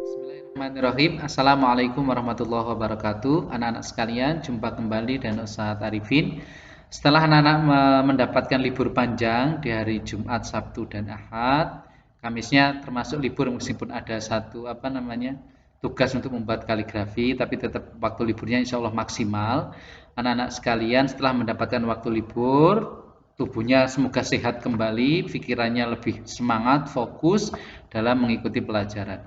Bismillahirrahmanirrahim. Assalamualaikum warahmatullahi wabarakatuh. Anak-anak sekalian, jumpa kembali dan Ustadz Arifin. Setelah anak-anak mendapatkan libur panjang di hari Jumat, Sabtu, dan Ahad, Kamisnya termasuk libur meskipun ada satu tugas untuk membuat kaligrafi, tapi tetap waktu liburnya insya Allah maksimal. Anak-anak sekalian, setelah mendapatkan waktu libur, tubuhnya semoga sehat kembali, pikirannya lebih semangat, fokus dalam mengikuti pelajaran.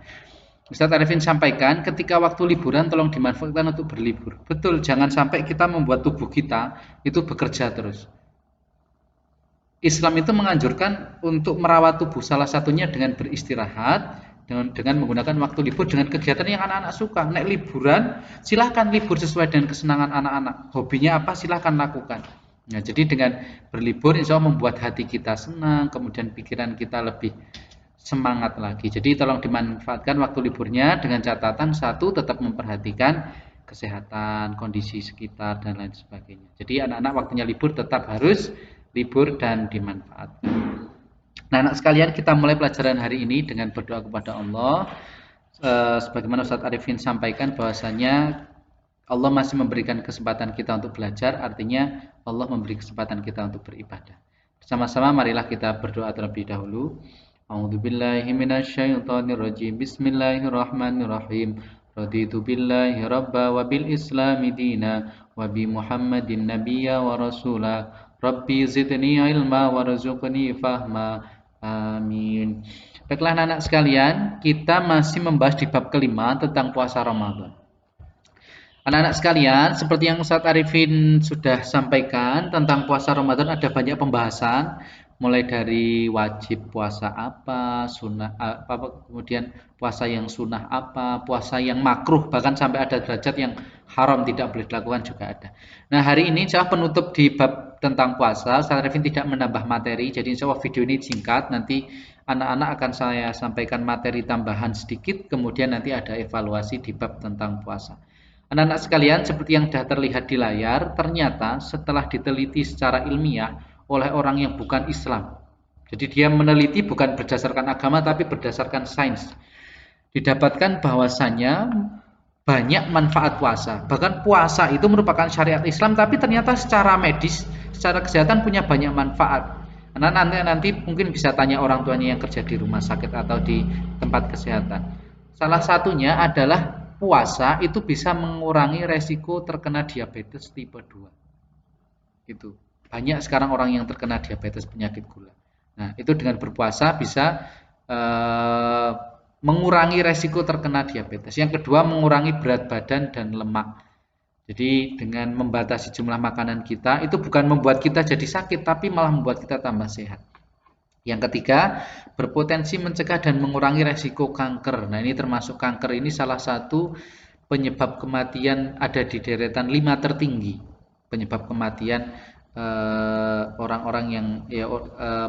Ustadz Arifin sampaikan ketika waktu liburan tolong dimanfaatkan untuk berlibur. Betul, jangan sampai kita membuat tubuh kita itu bekerja terus. Islam itu menganjurkan untuk merawat tubuh salah satunya dengan beristirahat, dengan menggunakan waktu libur dengan kegiatan yang anak-anak suka. Nek liburan, silahkan libur sesuai dengan kesenangan anak-anak. Hobinya apa silahkan lakukan. Nah, jadi dengan berlibur insya Allah membuat hati kita senang, kemudian pikiran kita lebih semangat lagi. Jadi tolong dimanfaatkan waktu liburnya dengan catatan satu tetap memperhatikan kesehatan, kondisi sekitar dan lain sebagainya. Jadi anak-anak waktunya libur tetap harus libur dan dimanfaatkan. Nah, anak sekalian kita mulai pelajaran hari ini dengan berdoa kepada Allah. Sebagaimana Ustadz Arifin sampaikan bahwasanya Allah masih memberikan kesempatan kita untuk belajar, artinya Allah memberi kesempatan kita untuk beribadah. Bersama-sama marilah kita berdoa terlebih dahulu. A'udzubillahi minasyaitonirrajim. Bismillahirrahmanirrahim. Raditu billahi rabba wa bil islami dina wa bi Muhammadin nabiyya wa rasula. Rabbi zidni ilma warzuqni fahma. Amin. Baiklah anak-anak sekalian, kita masih membahas di bab kelima tentang puasa Ramadan. Anak-anak sekalian, seperti yang Ustadz Arifin sudah sampaikan tentang puasa Ramadan ada banyak pembahasan, mulai dari wajib puasa apa, sunnah apa, kemudian puasa yang sunnah apa, puasa yang makruh, bahkan sampai ada derajat yang haram tidak boleh dilakukan juga ada. Nah, hari ini insya Allah penutup di bab tentang puasa. Ustadz Arifin tidak menambah materi, jadi insya Allah video ini singkat. Nanti anak-anak akan saya sampaikan materi tambahan sedikit, kemudian nanti ada evaluasi di bab tentang puasa. Anak-anak sekalian, seperti yang sudah terlihat di layar, ternyata setelah diteliti secara ilmiah oleh orang yang bukan Islam. Jadi dia meneliti bukan berdasarkan agama tapi berdasarkan sains. Didapatkan bahwasannya banyak manfaat puasa. Bahkan puasa itu merupakan syariat Islam tapi ternyata secara medis, secara kesehatan punya banyak manfaat. Nah, nanti mungkin bisa tanya orang tuanya yang kerja di rumah sakit atau di tempat kesehatan. Salah satunya adalah puasa itu bisa mengurangi resiko terkena diabetes tipe 2. Itu. Banyak sekarang orang yang terkena diabetes penyakit gula. Nah, itu dengan berpuasa bisa mengurangi resiko terkena diabetes. Yang kedua, mengurangi berat badan dan lemak. Jadi dengan membatasi jumlah makanan kita itu bukan membuat kita jadi sakit tapi malah membuat kita tambah sehat. Yang ketiga, berpotensi mencegah dan mengurangi resiko kanker. Nah, ini termasuk kanker ini salah satu penyebab kematian ada di deretan 5 tertinggi. Penyebab kematian orang-orang yang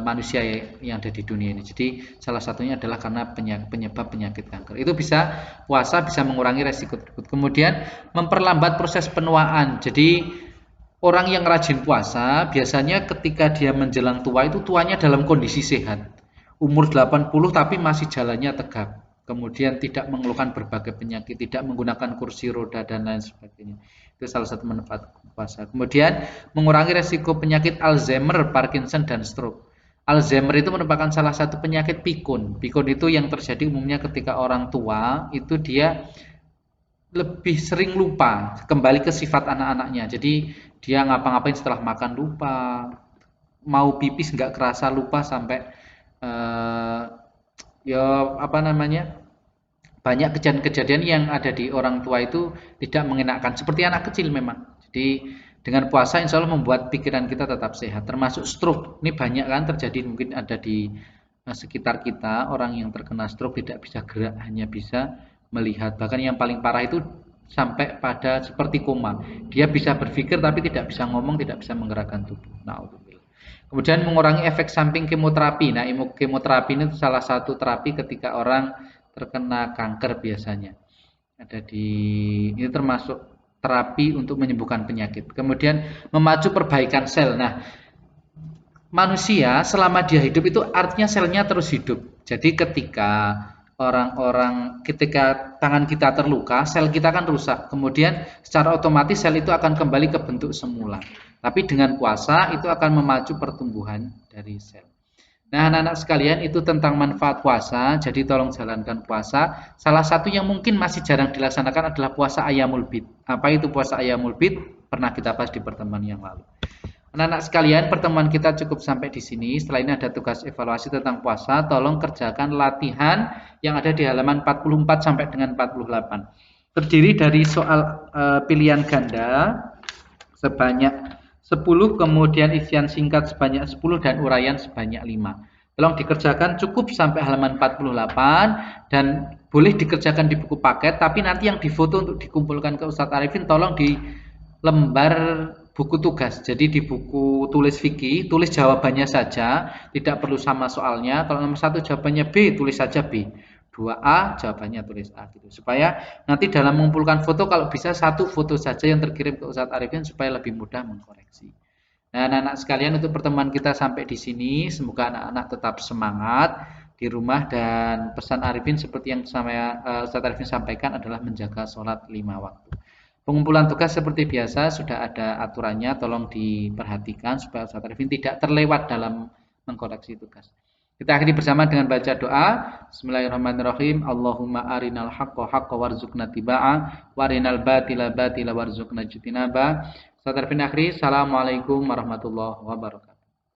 manusia yang ada di dunia ini. Jadi salah satunya adalah karena penyebab penyakit kanker. Itu bisa puasa bisa mengurangi resiko tersebut. Kemudian memperlambat proses penuaan. Jadi orang yang rajin puasa biasanya ketika dia menjelang tua itu tuanya dalam kondisi sehat. Umur 80 tapi masih jalannya tegap. Kemudian tidak mengeluhkan berbagai penyakit, tidak menggunakan kursi roda dan lain sebagainya. Itu salah satu manfaat puasa. Kemudian mengurangi resiko penyakit Alzheimer, Parkinson dan stroke. Alzheimer itu merupakan salah satu penyakit pikun. Pikun itu yang terjadi umumnya ketika orang tua itu dia lebih sering lupa, kembali ke sifat anak-anaknya. Jadi dia ngapa-ngapain setelah makan lupa, mau pipis nggak kerasa lupa sampai eh, ya apa namanya banyak kejadian-kejadian yang ada di orang tua itu tidak mengenakan seperti anak kecil memang. Jadi dengan puasa insya Allah membuat pikiran kita tetap sehat, termasuk stroke. Ini banyak kan terjadi mungkin ada di sekitar kita orang yang terkena stroke tidak bisa gerak, hanya bisa melihat. Bahkan yang paling parah itu sampai pada seperti koma. Dia bisa berpikir tapi tidak bisa ngomong, tidak bisa menggerakkan tubuh. Nauzubillah. Kemudian mengurangi efek samping kemoterapi. Nah, kemoterapi ini salah satu terapi ketika orang terkena kanker biasanya. Ada di ini termasuk terapi untuk menyembuhkan penyakit. Kemudian memacu perbaikan sel. Nah, manusia selama dia hidup itu artinya selnya terus hidup. Jadi ketika orang-orang ketika tangan kita terluka, sel kita kan rusak. Kemudian secara otomatis sel itu akan kembali ke bentuk semula. Tapi dengan puasa itu akan memacu pertumbuhan dari sel. Nah, anak-anak sekalian itu tentang manfaat puasa. Jadi tolong jalankan puasa. Salah satu yang mungkin masih jarang dilaksanakan adalah puasa Ayyamul Bid. Apa itu puasa Ayyamul Bid? Pernah kita bahas di pertemuan yang lalu. Anak-anak sekalian, pertemuan kita cukup sampai di sini. Setelah ini ada tugas evaluasi tentang puasa. Tolong kerjakan latihan yang ada di halaman 44 sampai dengan 48. Terdiri dari soal pilihan ganda sebanyak 10, kemudian isian singkat sebanyak 10 dan uraian sebanyak 5. Tolong dikerjakan cukup sampai halaman 48 dan boleh dikerjakan di buku paket, tapi nanti yang difoto untuk dikumpulkan ke Ustadz Arifin tolong di lembar buku tugas. Jadi di buku tulis fikih, tulis jawabannya saja, tidak perlu sama soalnya. Kalau nomor 1 jawabannya B, tulis saja B. 2A, jawabannya tulis A gitu. Supaya nanti dalam mengumpulkan foto kalau bisa satu foto saja yang terkirim ke Ustadz Arifin supaya lebih mudah mengkoreksi. Nah, anak-anak sekalian untuk pertemuan kita sampai di sini. Semoga anak-anak tetap semangat di rumah dan pesan Arifin seperti yang Ustadz Arifin sampaikan adalah menjaga sholat 5 waktu. Pengumpulan tugas seperti biasa sudah ada aturannya, tolong diperhatikan supaya Ustadz Arifin tidak terlewat dalam mengkoreksi tugas. Kita akhiri bersama dengan baca doa. Bismillahirrahmanirrahim. Allahumma arinal haqqa haqqa warzuqna tiba'a warinal batila batila warzuqna jitinaba. Ustadz Arifin akhiri. Assalamualaikum warahmatullahi wabarakatuh.